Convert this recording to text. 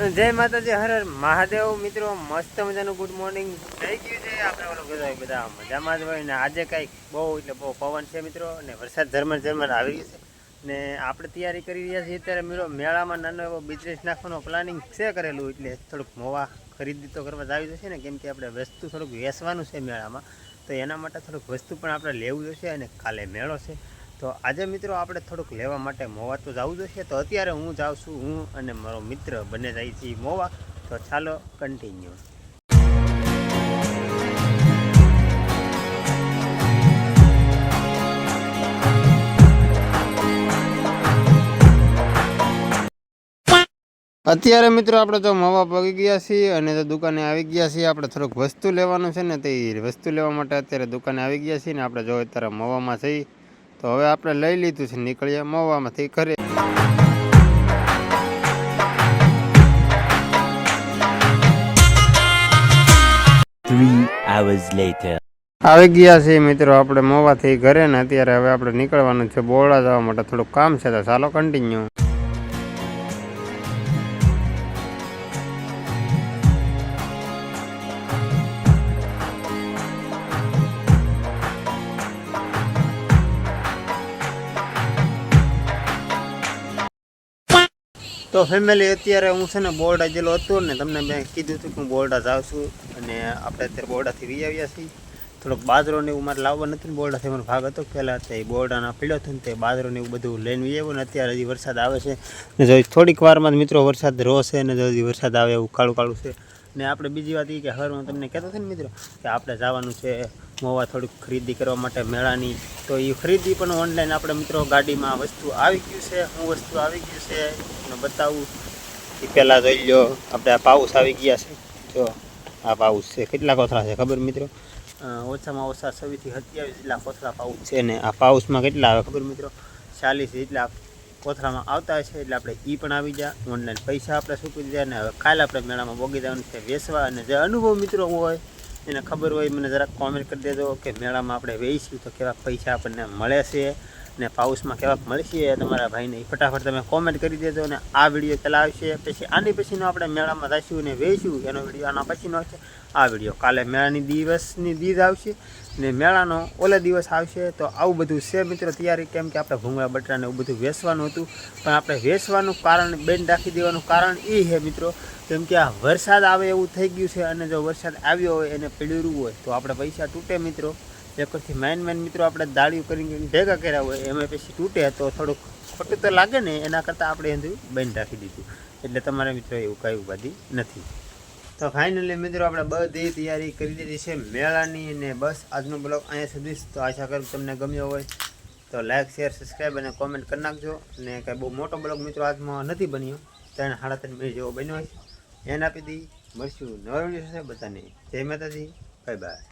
જય માતાજી, હર હર મહાદેવ. મિત્રો મસ્ત મજાનું ગુડ મોર્નિંગ થઈ ગયું છે. આપણે ઓલો બધા મજામાં જ હોય ને આજે કંઈક બહુ એટલે બહુ પવન છે મિત્રો, અને વરસાદ ઝરમર આવી ગયો છે. ને આપણે તૈયારી કરી રહ્યા છીએ અત્યારે મેળામાં નાનો એવો બિઝનેસ નાખવાનો પ્લાનિંગ છે કરેલું, એટલે થોડુંક મોવા ખરીદી તો કરવા જ આવી જશે ને, કેમ કે આપણે વસ્તુ થોડુંક વેચવાનું છે મેળામાં, તો એના માટે થોડુંક વસ્તુ પણ આપણે લેવું જોઈશે. અને કાલે મેળો છે, તો આજે મિત્રો આપણે થોડુંક લેવા માટે મોવા તો જવું જોઈએ. તો અત્યારે હું જાઉં છું, હું અને મારો મિત્ર બંને જાય છીએ મોવા. તો ચાલો કન્ટિન્યુ. અત્યારે મિત્રો આપણે તો મોવા પગી ગયા છીએ અને તો દુકાને આવી ગયા છીએ. આપણે થોડુંક વસ્તુ લેવાનું છે ને, તે વસ્તુ લેવા માટે અત્યારે દુકાને આવી ગયા છીએ ને આપણે જો અત્યારે મોવામાં થઈ. તો હવે આપણે લઈ લીધું છે, નીકળીએ મોવામાંથી ઘરે. આવી ગયા છીએ મિત્રો આપણે મોવાથી ઘરે ને અત્યારે હવે આપણે નીકળવાનું છે બોરડા જવા માટે. થોડુંક કામ છે, તો ચાલો કન્ટિન્યુ. તો ફેમિલી અત્યારે હું છે ને બોરડા જેલો હતો ને, તમને મેં કીધું હતું કે હું બોરડા જાઉં છું. અને આપણે અત્યારે બોરડાથી વી આવ્યા છીએ. થોડોક બાજરો ને એવું મારે લાવવા નથી ને, બોરડાથી મને ભાગ હતો પહેલાં. તે બોરડાના પીળો હતો ને તે બાજરો ને એવું બધું લઈને વી આવ્યો ને અત્યારે હજી વરસાદ આવે છે ને, જો થોડીક વારમાં જ મિત્રો વરસાદ રોશે ને, જો હજી વરસાદ આવે એવું કાળું કાળું છે. ને આપણે બીજી વાત એ કે હવે હું તમને કહેતો હતો ને મિત્રો કે આપણે જવાનું છે મોવા થોડીક ખરીદી કરવા માટે મેળાની. તો એ ખરીદી પણ ઓનલાઈન આપણે મિત્રો ગાડીમાં વસ્તુ આવી ગયું છે. હું વસ્તુ આવી ગયું છે ને બતાવું એ પહેલાં જોઈ લો. આપણે આ પાઉસ આવી ગયા છે, જો આ પાઉસ છે. કેટલા કોથળા છે ખબર મિત્રો? ઓછામાં ઓછા 26 થી 27 જેટલા કોથળા પાઉસ છે. ને આ પાઉસમાં કેટલા આવે ખબર મિત્રો? 40 જેટલા કોથળામાં આવતા હોય છે. એટલે આપણે એ પણ આવી જાય. ઓનલાઈન પૈસા આપણે ચૂકવી દીધા ને હવે કાલે આપણે મેળામાં બોગી જવાનું છે વેચવા. અને જે અનુભવ મિત્રો હોય એને ખબર હોય મને જરાક કોમેન્ટ કરી દેજો કે મેળામાં આપણે વેચીશું તો કેવા પૈસા આપણને મળે છે ને પાઉસમાં કેવાક મળશે તમારા ભાઈને. ફટાફટ તમે કોમેન્ટ કરી દેજો. અને આ વિડીયો પહેલાં આવશે, પછી આની પછીનો આપણે મેળામાં જઈશું ને વેચીશું એનો વિડીયો આના પછીનો આવશે. આ વિડીયો કાલે મેળાની દિવસની દીજ આવશે ને મેળાનો ઓલે દિવસ આવશે. તો આવું બધું છે મિત્રો તૈયારી, કેમ કે આપણે ભૂંગળા બટાને એવું બધું વેચવાનું હતું. પણ આપણે વેચવાનું કારણ બેન રાખી દેવાનું કારણ એ છે મિત્રો, કેમ કે આ વરસાદ આવે એવું થઈ ગયું છે. અને જો વરસાદ આવ્યો હોય એને પીળ્યું હોય તો આપણે પૈસા તૂટે મિત્રો. એકથી મેન મિત્રો આપણે દાળીઓ કરીને ભેગા કર્યા હોય એમાં પછી તૂટે તો થોડુંક ખોટું તો લાગે ને, એના કરતાં આપણે એનું બંધ રાખી દીધું. એટલે તમારા મિત્રો એવું કંઈ ઉપાધિ નથી. તો ફાઇનલી મિત્રો આપણે બધી તૈયારી કરી દીધી છે મેળાની. અને બસ આજનો બ્લોગ અહીંયા સુધી. તો આશા કરું તમને ગમ્યો હોય તો લાઇક શેર સબસ્ક્રાઈબ અને કોમેન્ટ કરી નાખજો. અને કાંઈ બહુ મોટો બ્લોગ મિત્રો આજમાં નથી બન્યો, 3-3.5 મિનિટ જેવો બન્યો હોય. એને આપી દઈ મળશું નવા વિડીયો સાથે. બધાને જય માતાજી, બાય બાય.